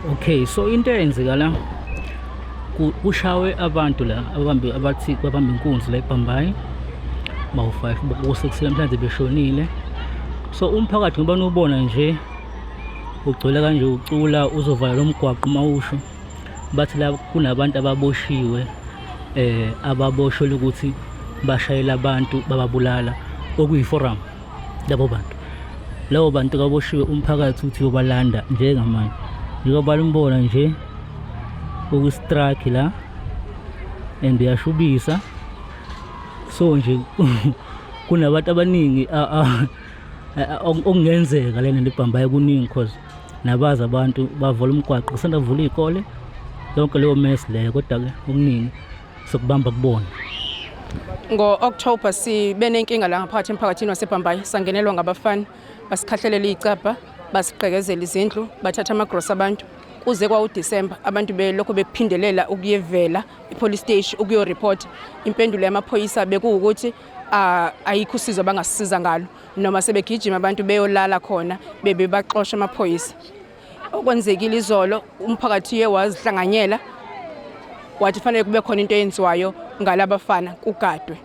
Okay, so into eyenzeka la kushawe abantu la abathi babamba inkunzi la eBhambayi bawu-5 bokusekuseni mhlawumbe beshonile. So umphakathi ngoba nubona nje ugcwele kanje ucula uzovala lo mgwaqo mawusho bathi la kunabantu ababoshiwe ababoshelwe ukuthi bashayela abantu bababulala okuyi-forum labo bantu kaboshiwe umphakathi uthi uyobalanda njengamanje njengoba limbona nje ukustrike la and uyashubisa so nje kunabantu abaningi okungenzeka lena leBhambayi kuningi cause nabazi abantu bavula umgwaqo kusanda vula izikole yonke leyo mess leyo kodwa ke okuningi sokubamba kubona. Ngo-October sibe nenkinga la ngaphakathi emphakathini waseBhambayi sangenelwa ngabafana basikhahlelela iy'cabha basiqhekezela izindlu bathatha amagrosi abantu kuze kwawu-December abantu belokho bephindelela ukuyevela e-police station ukuyoreport. Impendulo yamaphoyisa bekuwukuthi ayikho usizo bangasisiza ngalo noma sebegijima abantu beyolala khona bebe baxosha amaphoyisa. Okwenzekile izolo umphakathi uye wazihlanganyela wathi fanele kube khona into eyenziwayo ngalabafana kugadwe.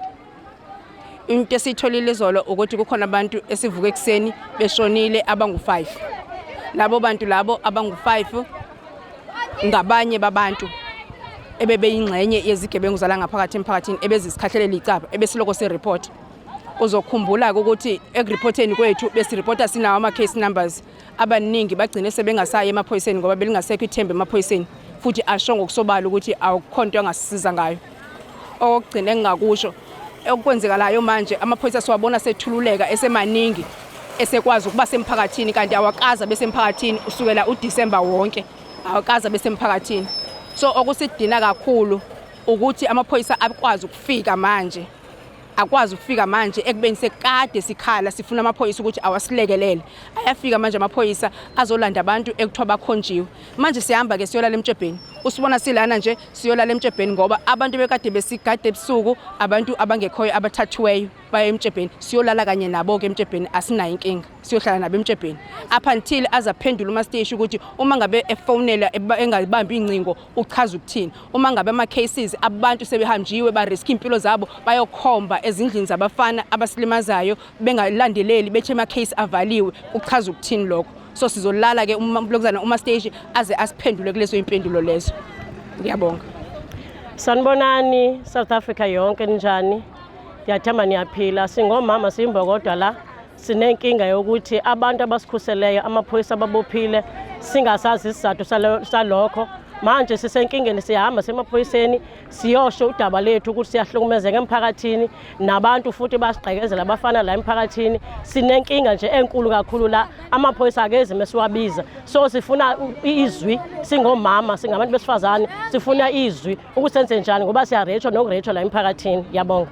Into esitholile izolo ukuthi kukhona abantu esivuka ekseni beshonile abangu-5. Labo bantu labo abangu-5 ngabanye babantu ebebeyingxenye yezigebengu zala ngaphakathi emphakathini ebezisikhahlelele icaba ebesiloko se-report. Uzokhumbula ukuthi ekureporteni kwethu besirepota sinawo ama-case numbers abaningi bagcine sebengasayi emaphoyiseni ngoba belingasekho ithemba emaphoyiseni futhi asho ngokusobala ukuthi awukho into angasisiza ngayo. Okugcine engingakusho okwenzekalayo manje amaphoyisa siwabona sethululeka esemaningi esekwazi ukuba semphakathini kanti awakaza besemphakathini usukela uDisemba wonke awakaza besemphakathini. So okusidina kakhulu ukuthi amaphoyisa akwazi ukufika manje ekubeni sekade sikhala sifuna amaphoyisa ukuthi awasilekelele. Ayafika manje amaphoyisa azolanda abantu ekuthiwa bakhonjiwe. Manje sihamba ke siyolala eMtshebheni usibona silana nje siyolala eMtshebheni ngoba abantu bekade besigade ebusuku abantu abangekhoyo abathathiweyo baya eMtshebheni siyolala kanye nabo ke eMtshebheni asinayo inkinga siyohlala nabo eMtshebheni up until azaphendula uMasteshi ukuthi uma ngabe efonela engabambi incingo uchaza ukuthini. Uma ngabe ama cases abantu sebehanjiwe ba risk impilo zabo bayokhomba ezindlini zabafana abasilimazayo bengalandeleli bethe ama case avaliwe uchaza ukuthini lokho. So sizolala ke umlokuzana uMasteshi aze asiphendule kuleso impendulo lezo. Ngiyabonga. Sanibonani South Africa yonke njani? Ndiyathemba niyaphila. Singomama simbokodwa la sinenkinga yokuthi abantu abasikhuseleyo amaphoyisa ababophile singasazi isizathu salokho. Manje sisenkingeni siyahamba semaphoyiseni siyosho udaba lethu ukuthi siyahlukumezeka emphakathini nabantu futhi basigqekezela abafana la emphakathini. Sinenkinga nje enkulu kakhulu la amaphoyisa akeze mesiwabiza. So sifuna izwi singomama singabantu besifazane sifuna izwi ukuthi senze njani ngoba siyarechwa nokurechwa la emphakathini. Yabonga.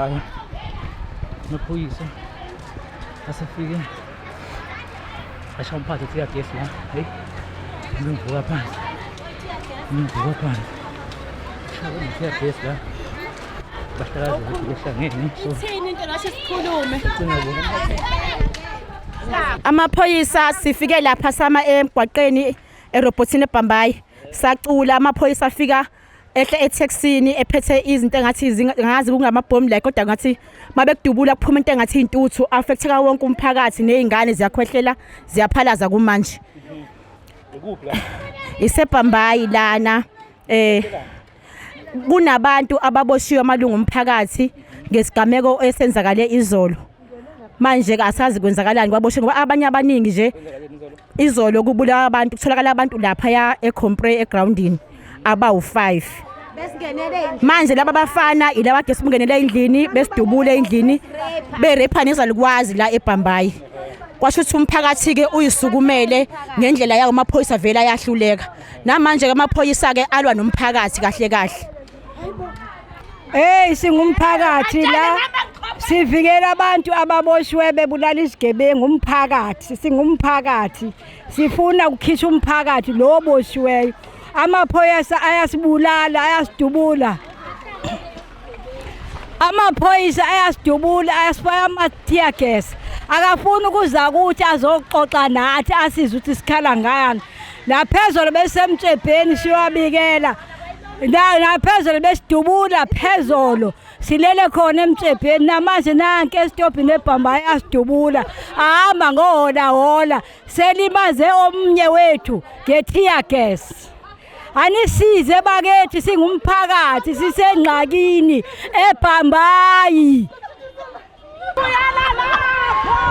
la amaphoyisa asefike asha umphathi ethi yagesi la hey ngivuka phansi shawo yagesi la bahlakaza ukuthi behlangene so Thini into la sesikhulume Amaphoyisa sifike lapha sama emgwaqeni eRobotini eBhambayi sacula amaphoyisa afika ehle etaxini ephethe izinto engathi ngazi kungamabhomu la kodwa ngathi mabekudubula kuphuma into engathi intuthu affecteka wonke umphakathi nezingane ziyakhwehlela ziyaphalaza kumanje ukuphi la iseBhambayi lana kunabantu ababoshiwe amalungu omphakathi ngesigameko esenzakale izolo manje asazi kwenzakalani kwaboshiwe ngoba abanye abaningi nje izolo kubula abantu kutholakala abantu lapha ya eCompre egroundini abawu5 manje laba bafana ilaba ke simungenele endlini besidubule endlini berephanisa likwazi la eBhambayi kwasho ukuthi umphakathi ke uyisukumele ngendlela yawo amaphoyisa vela yahluleka namanje ke amaphoyisa ke alwa nomphakathi kahle kahle hey singumphakathi la sivikela abantu ababoshwe bebulala isigebengu umphakathi singumphakathi sifuna ukukhishwa umphakathi lo boshiweyo amaphoyisa ayasibulala ayasidubula amaphoyisa ayasidubula ayasifaya ama-tear gas akafuni ukuza ukuthi azoxoxa nathi asize ukuthi sikhala ngani naphezulu besemtshebheni siwabikela naphezulu besidubula phezulu silele khona emtshebheni namanje nanke esitobhini eBhambayi asidubula ahamba ngohola selimaze omnye wethu nge-tear gas anisize bakethi singumphakathi sisengxakini eBhambayi uyala lapho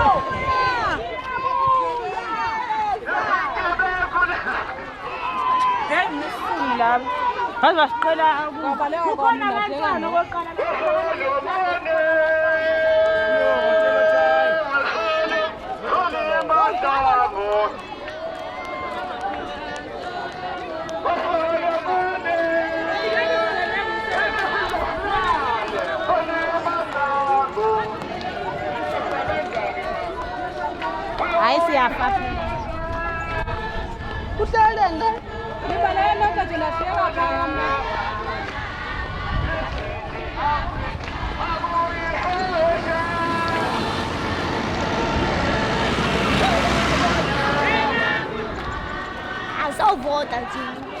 Azasiqela kukhona abantwana boqala hayi siyafa kuhlelele libalele lonke thina siyawakhamba azovota thina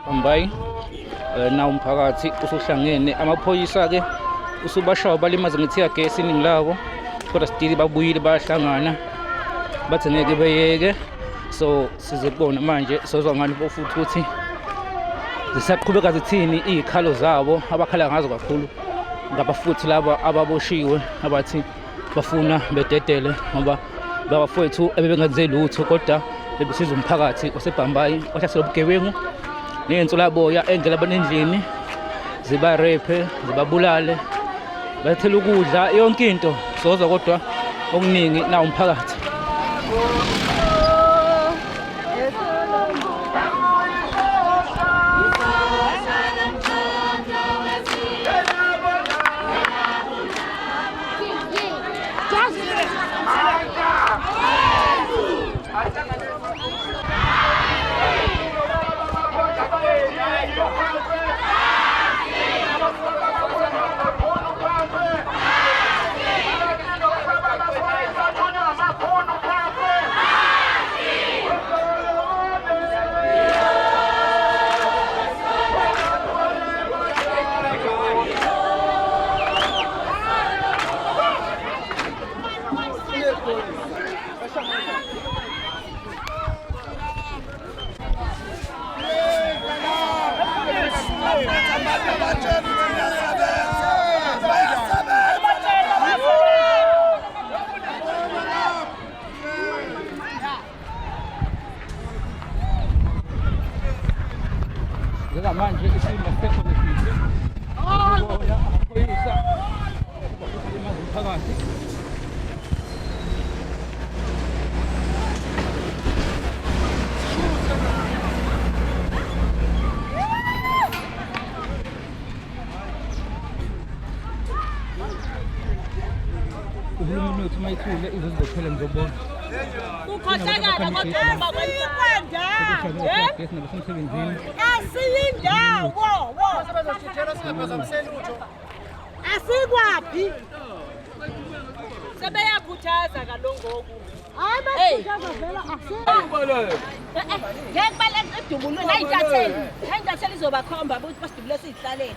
Bhambayi na umphakathi usuhlangene amaphoyisa ke usubashawa balimaze ngethi gas iningi labo kodwa stili babuyile bayahlangana bathi ngeke beyeke so sizebona manje sozwa ngani futhi ukuthi zisaqhubeka zithini izikhalo zabo abakhala ngazo kakhulu ngabafuthi laba ababoshiwe abathi bafuna bededele ngoba babafowethu ebebengenze lutho kodwa bebesiza umphakathi oseBhambayi ohlaselwe ubugebengu ney'nsulaboya engela abanendlini ziba rape zibabulale bathela ukudla yonke into sozwa kodwa okuningi na umphakathi nothi mayithule izozibophela ngizobona. Ukhohlakala kodwa kwenda. Nabasemsebenzini. Asiyindawo. Asikwaphi? Sebeyakhuthaza kalongoku. Hayi bakhuthaza vela ngeke baleke edubulweni nayintatheli izobakhomba ukuthi basidubule sihlalele.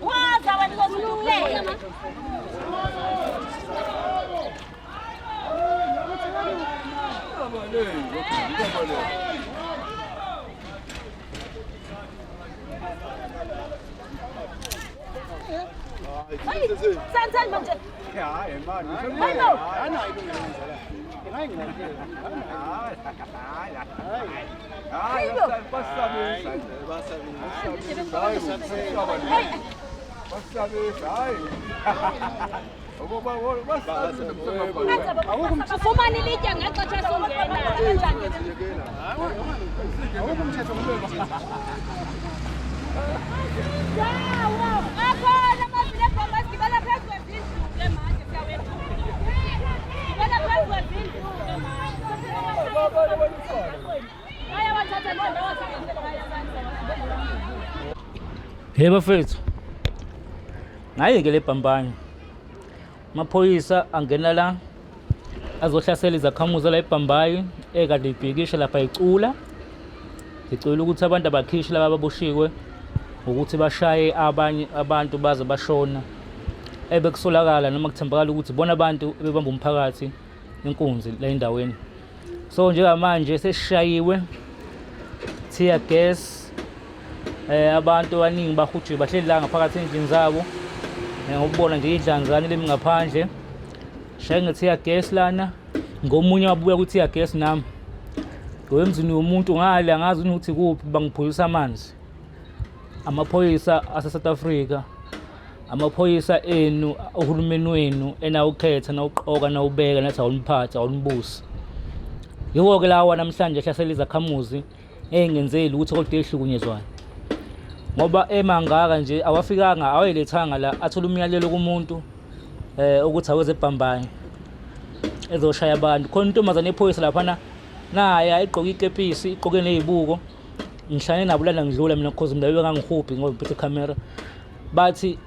Waza wena uzosilulela. Sansan manje. Hayi man. Ufumana ilitya ngexesha songena. Hey bafethu, ngayeke le bhambane. Amaphoyisa angena la azohlasela izakhamuzi la eBhambayi ekade ibhikisha lapha icula. Ngicela ukuthi abantu abakhishi laba ababoshiwe ukuthi bashaye abanye abantu baze bashona. Ebekusolakala noma kuthembakala ukuthi bona abantu bebamba umphakathi inkunzi la endaweni. So njengamanje sesishayiwe tear gas, abantu abaningi bahutshiwe bahleli la ngaphakathi endlini zabo. Ngokubona nje idlanzane lemi ngaphandle. Shaye ngetear gas lana, ngomunye wabuya ukuthi tear gas nami. Ngoemzini womuntu ngale angazi ukuthi kuphi bangiphoyisa amanzi. Amaphoyisa ase South Africa, amaphoyisa enu, uhulumeni wenu enawukhetha nawuqoka nawubeka nathi awuniphatha awunimbusi. Yiko ke lawa namhlanje ehlasela izakhamuzi engenzeli ukuthi kodwa ehlukunyezwana. Ngoba emangaka nje awafikanga awayelethanga la athola umyalelo kumuntu ukuthi aweze eBhambayi ezoshaya abantu. Khona intombazane ephoyisa lapha naye igqoka ikepisi igqoke nezibuko. Ngihlane nabo lana ngidlula mina because mina bengangihuphi ngoba ngiphethe camera. Bathi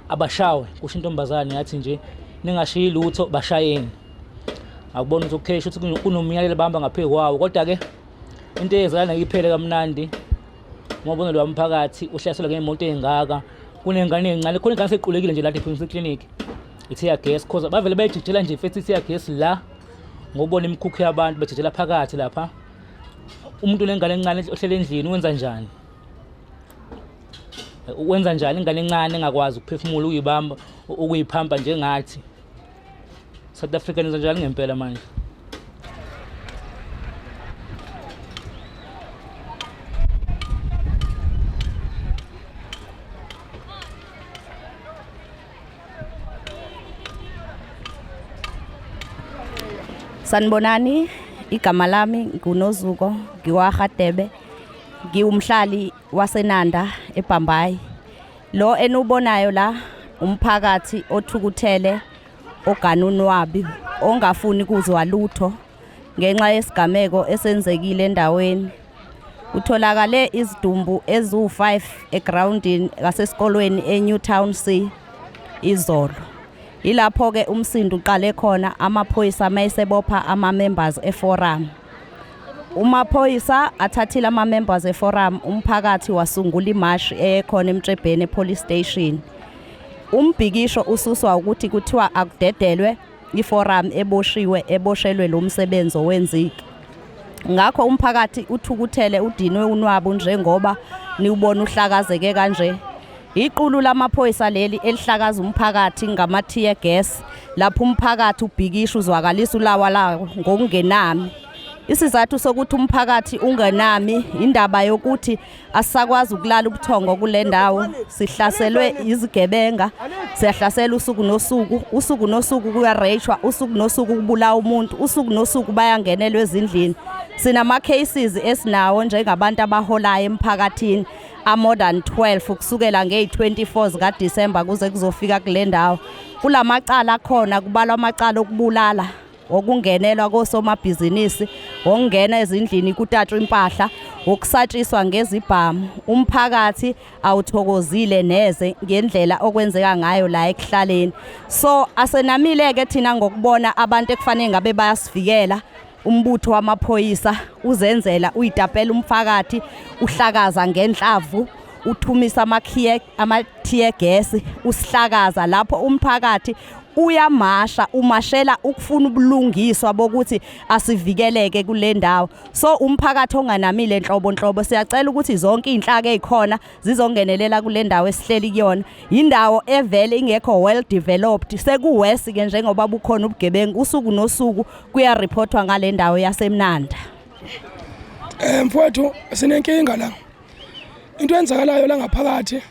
abashawe kusho intombazane yathi nje ningashiyi lutho bashayeni. Akubona ukuthi okay shothi kunomyalelo bahamba ngaphezulu kwawo kodwa ke into eyezana iphele kamnandi. Ngobona lo mphakathi uhlaselwa ngemoto engaka kunengane encane khona ingane sequlekile nje la ephumisa eclinic itheya gas because bavele bayijijela nje fethi itheya gas la ngobona imikhukhu yabantu bejijela phakathi lapha. Umuntu lengane encane ohlele endlini wenza njani? Wenza njani ingane encane engakwazi ukuphefumula uyibamba ukuyiphampa njengathi? South Africa nenza njani ngempela manje? Sanibonani, igama lami nguNozuko, ngiwaHadebe, ngiwumhlali waseNanda eBhambayi. Lo enubonayo la umphakathi othukuthele oganunwabi ongafuni kuzwa lutho ngenxa yesigameko esenzekile endaweni. Utholakale izidumbu ezu5 egroundini ngasesikolweni eNewtown C izolo. Ilapho ke umsindo uqale khona amaphoyisa mayesebopha ama-members eforum. Umaphoyisa athathile ama-members eforum, umphakathi wasungula imashi ekhona eMtshebheni police station. Umbhikisho ususwa ukuthi kuthiwa akudedelwe iforum eboshelwe lo msebenzi owenziki. Ngakho umphakathi uthukuthele udinwe unwabu njengoba niubona uhlakazeke kanje. Iqulu lamaphoyisa leli elihlakaza umphakathi ngama-tear gas lapho umphakathi ubhikisha uzwakalisa ulawa lawo ngokungenami. Isizathu sokuthi umphakathi ungenami indaba yokuthi asakwazi ukulala ubuthongo kule ndawo. Sihlaselwe izigebenga, siyahlasela usuku nosuku kuyareshwa, usuku nosuku kubulawa umuntu, usuku nosuku bayangenelwa ezindlini. Sinama cases esinawo njengabantu abaholayo emphakathini more than 12 kusukela nge-24 zika December kuze kuzofika kule ndawo. Kulamacala khona kubalwa amacala okubulala, okungenelwa kosomabhizinisi, okungena ezindlini kutatshwa impahla, okusatshiswa ngezibhamu. Umphakathi awuthokozile neze ngendlela okwenzeka ngayo la ekuhlaleni. So asenamile ke thina ngokubona abantu ekufanele ngabe bayasivikela. Umbutho wamaphoyisa uzenzela uyitapela umphakathi, uhlakaza ngenhlavu, uthumisa ama-tear gas, usihlakaza lapho umphakathi uyamasha, umashela ukufuna ubulungiswa bokuthi asivikeleke kule ndawo. So umphakathi onganamile enhlobonhlobo siyacela ukuthi zonke inhlaka ezikhona zizongenelela kule ndawo esihleli kuyona. Indawo evele ingekho well developed, sekuwesi ke njengoba bukhona ubugebengu usuku nosuku kuya reportwa ngale ndawo yaseMnanda. Mfowethu sinenkinga la. Into enzakalayo la ngaphakathi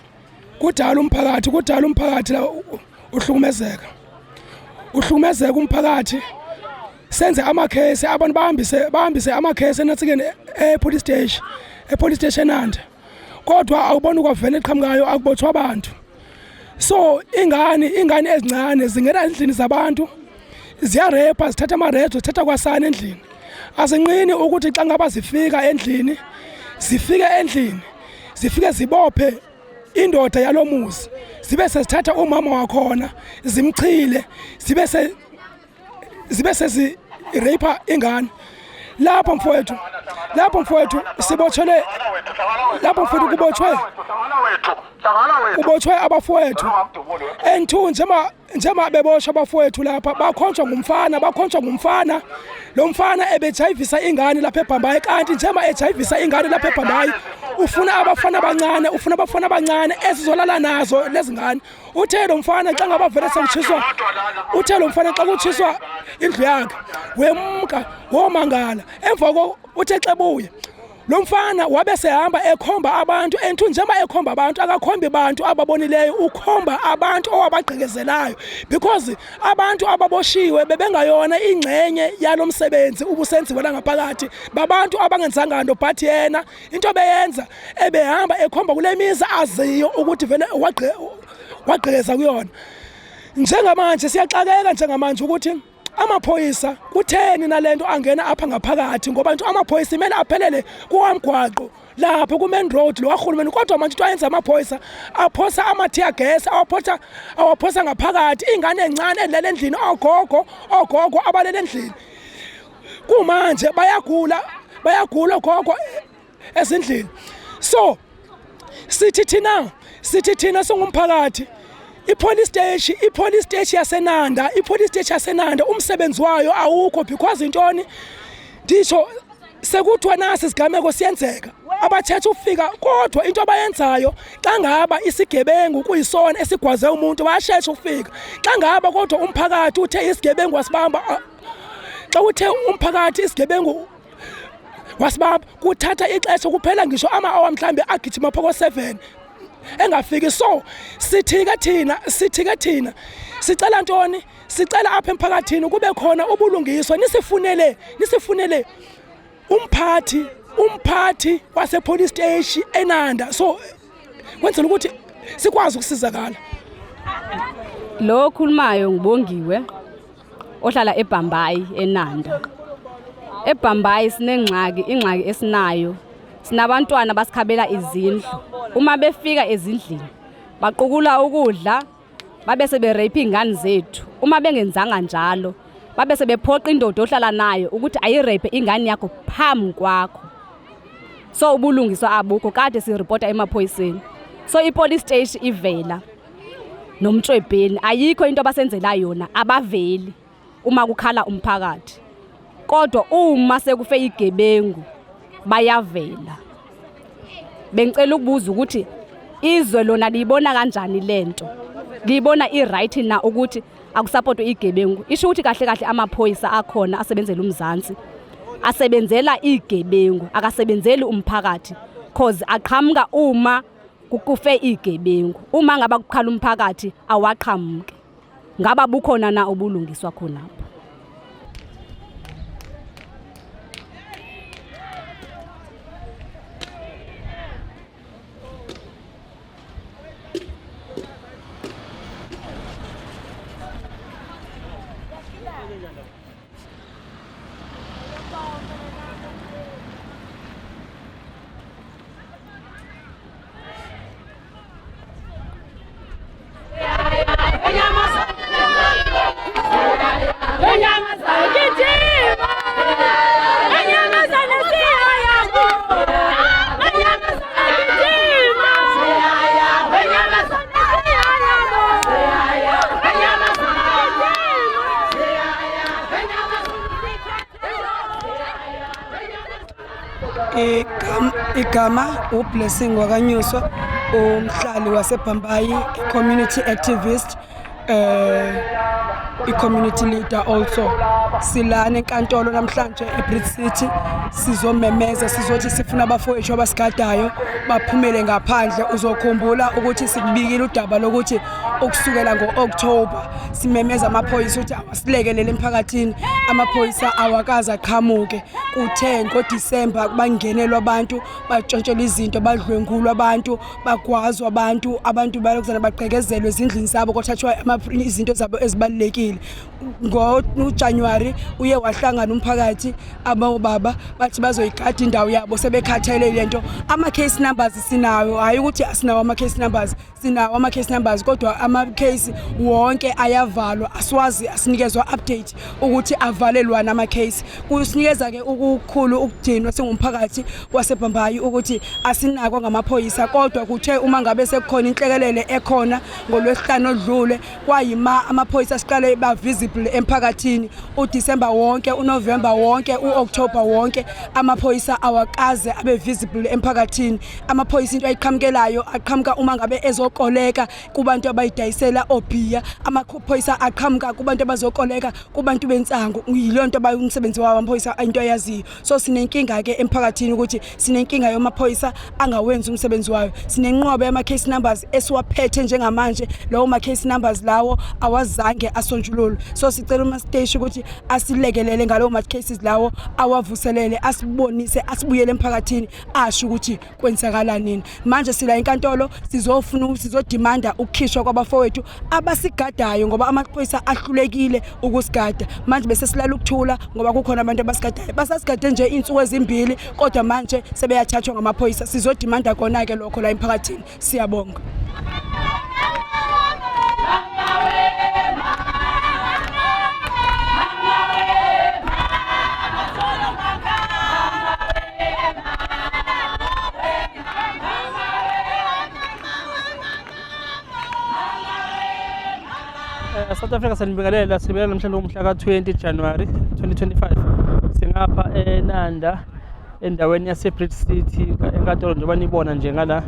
kudala umphakathi la uhlukumezeka. Uhlukumezeka umphakathi. Senze amakhesi abantu bahambise amakhesi enathikeni police station Nanda. Kodwa awubona kwavela eqhamukayo akubotshwa abantu. So ingane ezincane zingena endlini zabantu ziyarepa, zithatha amarejo, zithatha kwasana endlini. Azinqini ukuthi xa ngaba zifika endlini, zifike zibophe indoda yalomuzi, zibe sezithatha umama wakhona zimchile, zibe sezirape ingane. Lapho mfowethu sibotshele, lapho mfowethu kubotshwe abafowethu. And2 njema beboshwa abafowethu lapha bakhonjwa ngumfana. Lo mfana ebejayivisa ingane lapha eBhambayi, kanti njema ejayivisa ingane lapha eBhambayi ufuna abafana abancane ezizolala nazo lezi ngane. Uthe lo mfana xa ngaba vele sekuchiswa, kuchiswa indlu yakhe wemka womangala. Emva uthe xa buye lo mfana wabe sehamba ekhomba abantu, and2 njema ekhomba abantu akakhombi abantu ababonileyo, ukhomba abantu owabagqekezelayo, because abantu ababoshiwe bebengayona ingcenye yalomsebenzi ubusenziwa la ngaphakathi babantu abangenzanga nto, but yena into beyenza ebehamba ekhomba kule mizi aziyo ukuthi vele wagqekeza kuyona. Njengamanje siyaxakeka njengamanje ukuthi amaphoyisa kutheni nalento angena apha ngaphakathi, ngoba nje amaphoyisa imele aphelele kuwamgwaqo lapho ku main road lo kahulumeni. Kodwa manje twayenza amaphoyisa aphosa ama-tear gas, awaphosa ngaphakathi ingane encane elele endlini, ogogo abalele endlini. Kumanje bayagula ogogo ezindlini. So sithi thina singumphakathi, ipolice station yaseNanda umsebenzi wayo awukho, because intoni ndisho sekuthiwa nasi isigameko siyenzeka abathetha ufika, kodwa into abayenzayo xa ngaba isigebengu kuyisona esigwaze umuntu bayashesha ufika. Xa ngaba kodwa umphakathi uthe isigebengu wasibamba, xa uthe umphakathi isigebengu wasibamba kuthatha ixesha kuphela ngisho ama-hour mhlambe agijima phoko 7 engafiki. So sithi ke thina sicela ntoni, sicela apha emphakathini kube khona ubulungiswa, nisifunele umphathi wasepolice station eNanda, so kwenzela ukuthi sikwazi ukusizakala. Lo okhulumayo ngibongiwe ohlala eBhambayi eNanda. EBhambayi ingxaki esinayo, sinabantwana basikhabela izindlu. Uma befika ezindlini baqukula ukudla, babe seberape ingane zethu. Uma bengenzanga njalo babe sebephoqa indoda ohlala nayo ukuthi ayirape ingane yakho phambi kwakho. So ubulungiswa abukho, kade sireport emaphoyiseni. So ipolice station ivela nomtshwebheni, ayikho into abasenzela yona, abaveli uma kukhala umphakathi. Kodwa uma sekufe igebengu bayavela. Bengicela ukubuza ukuthi izwe lona libona kanjani lento, libona i-right na ukuthi akusupportwe igebengu? Isho ukuthi kahle amaphoyisa akhona asebenzela uMzansi asebenzela igebengu, akasebenzeli umphakathi, cause aqhamuka uma kukufe igebengu. Uma ngaba kukhala umphakathi awaqhamuke. Ngaba bukhona na ubulungiswa khonapho? Igama uBlessing wakanyuswa umhlali waseBhambayi, community activist, i-community leader also. Silana enkantolo namhlanje eBridge City sizomemeza sizothi sifuna abafowethu abasigadayo baphumele ngaphandle. Uzokhumbula ukuthi sikubikile udaba lokuthi ukusukela ngo-October simemeza amaphoyisa ukuthi awasilekelele emphakathini, amaphoyisa awakaza aqhamuke. Kuthe ngoDisemba bangenelwa abantu, batshontshelwa izinto, badlwengulwa abantu, bagwazwa abantu balokuzana baqhekezelwe ezindlini zabo kothathwa izinto zabo ezibalekile. NgoJanuary uye wahlangana umphakathi abobaba bathi bazoyigada indawo yabo sebekhathele lento. Ama case numbers sinawo, hayi ukuthi asinawo ama case numbers, sinawo ama case numbers kodwa ama case wonke ayavalwa. Aswazi asinikezwa update ukuthi avalelwana ama case. Kusinikeza ke ukukhulu ukudinwa singumphakathi waseBhambayi ukuthi asinako ngamaphoyisa, kodwa kuthe uma ngabe sekukhona inhlekelele ekhona ngoLwesihlanu odlule kwayima amaphoyisa siqale ba visible emphakathini. uDisemba wonke, uNovember wonke, uOctober wonke amaphoyisa awakaze abe visible emphakathini. Amaphoyisa into ayiqhamukelayo aqhamuka uma ngabe ezokoleka kubantu abayidayisela obhiya. Amaphoyisa aqhamuka kubantu abazokoleka kubantu bensango. Yilonto abayumsebenzi wabo amaphoyisa into ayaziyo. So sinenkinga ke emphakathini ukuthi sinenkinga yomaphoyisa angawenza umsebenzi wayo. Sinenqobe yama case numbers esiwaphethe njengamanje. Lawo ma case numbers lawo awazange asonjululwe. So sicela uMasteshi ukuthi asilekelele ngalawo ma cases lawo awavuselele, asibonise, asibuyele emphakathini asho ukuthi kwenzakala nini. Manje sila enkantolo sizodimanda ukukhishwa kwabafowethu abasigadayo ngoba amaphoyisa ahlulekile ukusigada. Manje bese silala ukuthula ngoba kukhona abantu abasigadayo. Basasigade nje insuku ezimbili kodwa manje sebeyathathwa ngamaphoyisa. Sizodimanda kona ke lokho la emphakathini. Siyabonga. South Africa sanibingelela namhlanje umhla ka-20 January 2025 singapha eNanda endaweni yaseBridge City enkantolo njengoba nibona nje ngala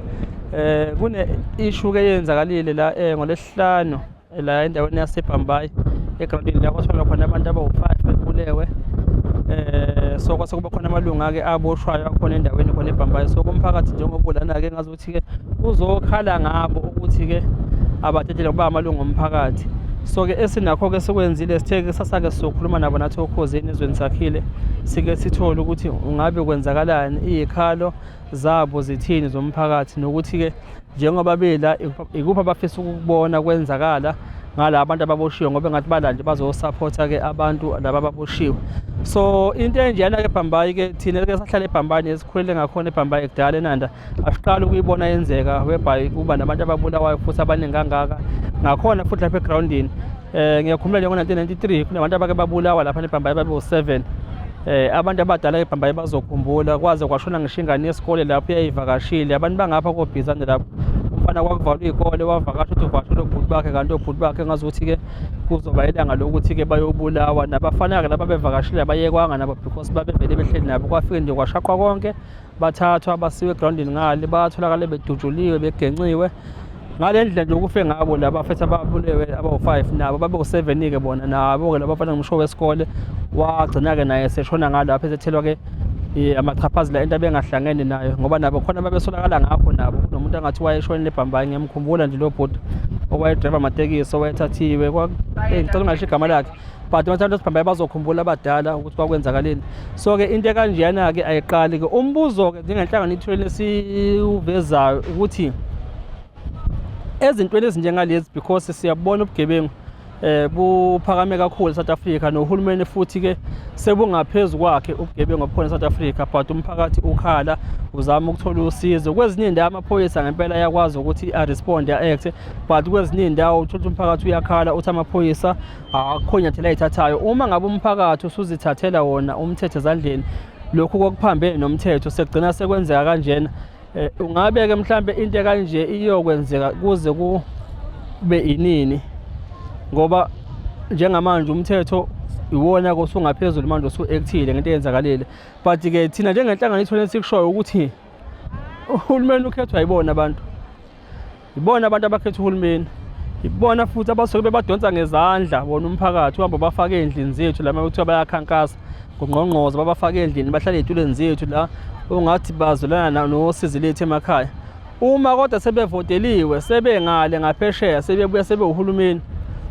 kune issue ke yenzakalile la ngoLesihlanu la endaweni yaseBhambayi eGrandini la kwathola khona abantu abawu5 bebulewe so kwase kuba khona amalunga ke aboshwayo akhona endaweni khona eBhambayi. So kumphakathi njengobulana ke ngazuthi ke uzokhala ngabo ukuthi ke abathethe ngoba amalunga omphakathi. So ke esinakho ke sekwenzile sitheke sasake sizokhuluma nabo nathi okhozeni ezweni sakhile sike sithola ukuthi ungabe kwenzakalani, izikhalo zabo zithini zomphakathi nokuthi ke njengoba bela ikuphi abafisa ukubona kwenzakala ngala abantu ababoshiwe ngoba ngathi balanje bazosupporta ke abantu laba ababoshiwe. So into enjeyana ke eBhambayi ke thina ke sahlala eBhambayi esikhulele ngakhona eBhambayi ekudala eNanda asiqala ukuyibona yenzeka webhayi kuba nabantu ababulawayo futhi abaningi kangaka ngakhona futhi lapha eGrandini. Ngiyakhumbula nje ngo1993 kunabantu abake babulawa lapha eBhambayi babe7. Abantu abadala eBhambayi bazokhumbula kwaze kwashona ngishingane yesikole lapho yayivakashile abantu bangapha koBhizana lapho umfana kwakuvalwa izikole wavakasha ukuthi uvashile ubhuti bakhe kanti ubhuti bakhe ngazuthi ke kuzoba ilanga lokuthi ke bayobulawa nabafana ke laba bevakashile bayekwanga nabo because babevele behleli nabo kwafike nje kwashaqwa konke bathathwa basiwe eGrandini ngale batholakala bedujuliwe begenciwe ngalendlela nje ukufe ngabo laba futhi ababulewe abawu5 nabo babe7 ke bona nabo ke labafana ngumsho wesikole wagcina ke naye seshona ngalapha esethelwa ke amachaphazi la into abengahlangene nayo ngoba nabo khona babesolakala ngakho nabo kunomuntu angathi wayeshona eBhambayi. Ngiyamkhumbula nje lo bhuti owayedriver amatekisi owayethathiwe ngicela ungasho igama lakhe but abantu eBhambayi bazokhumbula abadala ukuthi kwakwenzakaleni. So ke into kanjeyana ke ayiqali ke umbuzo ke njengenhlangano ithuleni esiuvezayo ukuthi ezintweni ezinjengalezi because siyabona ubugebengu buphakame kakhulu South Africa nohulumeni futhi ke sebungaphezulu kwakhe ubugebengu obukhona South Africa but umphakathi ukhala uzama ukuthola usizo kwezinye indawo amaphoyisa ngempela ayakwazi ukuthi responde act but kwezinye indawo uthola umphakathi uyakhala uthi amaphoyisa akukho nyathelo ayithathayo uma ngabe umphakathi usuzithathela wona umthetho ezandleni lokhu kokuphambene nomthetho sekugcina sekwenzeka kanjena ungabe ke mhlambe into kanje iyokwenzeka kuze kube inini ngoba njengamanje umthetho iwona kosungaphezulu manje usu-actile ngento eyenzakalile but ke thina njengenhlangano ithole sikushoyo ukuthi uhulumeni ukhethwa yibona abantu abakhetha uhulumeni ibona futhi abasuke bebadonsa ngezandla bona umphakathi uhamba bafake endlini zethu lama ukuthi bayakhankasa ngongqongqoza babafake endlini bahlale ezitulweni zethu la ongathi bazolana nosizi lethu emakhaya uma kodwa sebevoteliwe sebengale ngaphesheya sebebuya sebehulumeni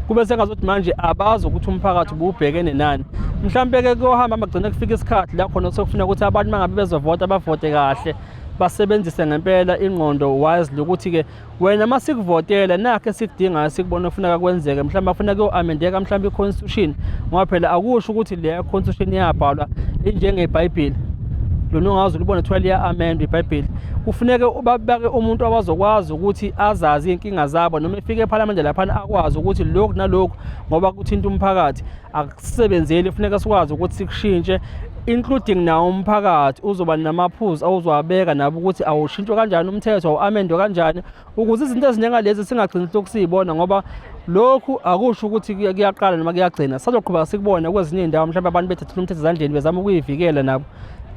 kube sengazothi manje abazi ukuthi umphakathi ububhekene nani mhlambe ke kuhamba amagcina kufika isikhathi la khona sokufuna ukuthi abantu mangabe bezovota bavote kahle basebenzise ngempela ingqondo wisely ukuthi ke wena masikuvotela nakhe sikudinga sikubona ufuna kwenzeke mhlawumbe afuna kuamendeka mhlawumbe iconstitution ngoba phela akusho ukuthi le constitution iyabhalwa injengeBhayibheli lona ungazi ulibona kuthiwa liya amend iBhayibheli kufuneka ubabeke umuntu abazokwazi ukuthi azazi inkinga zabo noma efike eParliament lapha akwazi ukuthi lokhu nalokhu ngoba kuthinta umphakathi akusebenzeli kufuneka sikwazi ukuthi sikushintshe including nawo umphakathi uzoba namaphuzu awuzwabeka nabo ukuthi awushintshwe kanjani umthetho awamendwe kanjani ukuze izinto ezinjengalezi singagcini sokusibona ngoba lokhu akusho ukuthi kuyaqala noma kuyagcina sazoqhubeka sikubona kwezinye indawo mhlawumbe abantu bethathela umthetho ezandleni bezama ukuyivikela nabo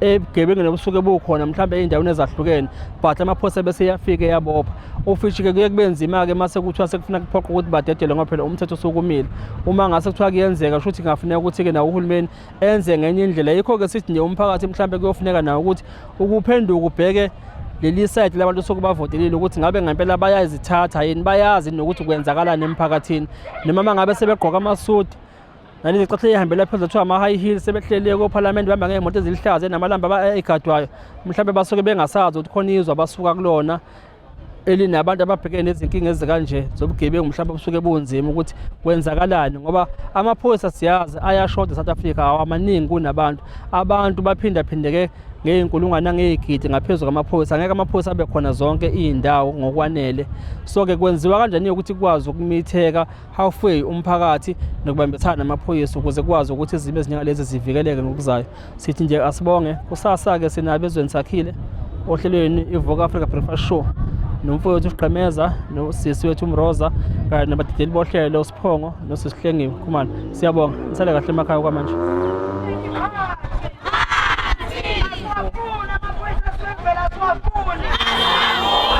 ebugebengu nobusuke bukhona mhlawumbe ey'ndaweni ezahlukene but amaphoyisa bese yafika yabopha ufishi-ke kuye kube nzima-ke mase kuthiwa sekufuna kuphoqa ukuthi badedele ngoba phela umthetho usukumile uma ngase kuthiwa kuyenzeka kusho ukuthi kungafuneka ukuthi-ke nawo uhulumeni enze ngenye indlela yikho-ke sithi nje umphakathi mhlawumbe kuyofuneka nawo ukuthi ukuphenduka ubheke leli side labantu osuke bavotelile ukuthi ngabe ngempela bayazithatha yini bayazi nokuthi kwenzakalani emphakathini noma mangabe sebegqoka amasudi nalezi xahle ihambela phezulu kuthiwa ama-high heels sebehleleke koParliament bahamba ngey'moto ezilihlaza namalamba egadwayo mhlawumbe basuke bengasazi ukuthi khona izwe abasuka kulona elinabantu ababhekene nezinkinga ezikanje zobugebengu mhlawumbe busuke bunzima ukuthi kwenzakalani ngoba amaphoyisa siyazi ayashoda South Africa awamaningi kunabantu abantu baphindaphindeke ngey'nkulungwane ngey'gidi ngaphezulu kwamaphoyisa angeke amaphoyisa abe khona zonke iy'ndawo ngokwanele so-ke kwenziwa kanjani ukuthi kukwazi ukumitheka halfway umphakathi nokubambisana namaphoyisa ukuze kukwazi ukuthi izimo ezinjengalezi zivikeleke ngokuzayo sithi nje asibonge kusasa-ke sinabo ezweni sakhile ohlelweni iVoka Africa Breakfast Show nomfowethu uSiqemeza nosisi wethu uMroza kanye nabadideli bohlelo uSiphongo nosisiHlengiwe Khumalo siyabonga nisale kahle emakhaya kwamanje. Swafuna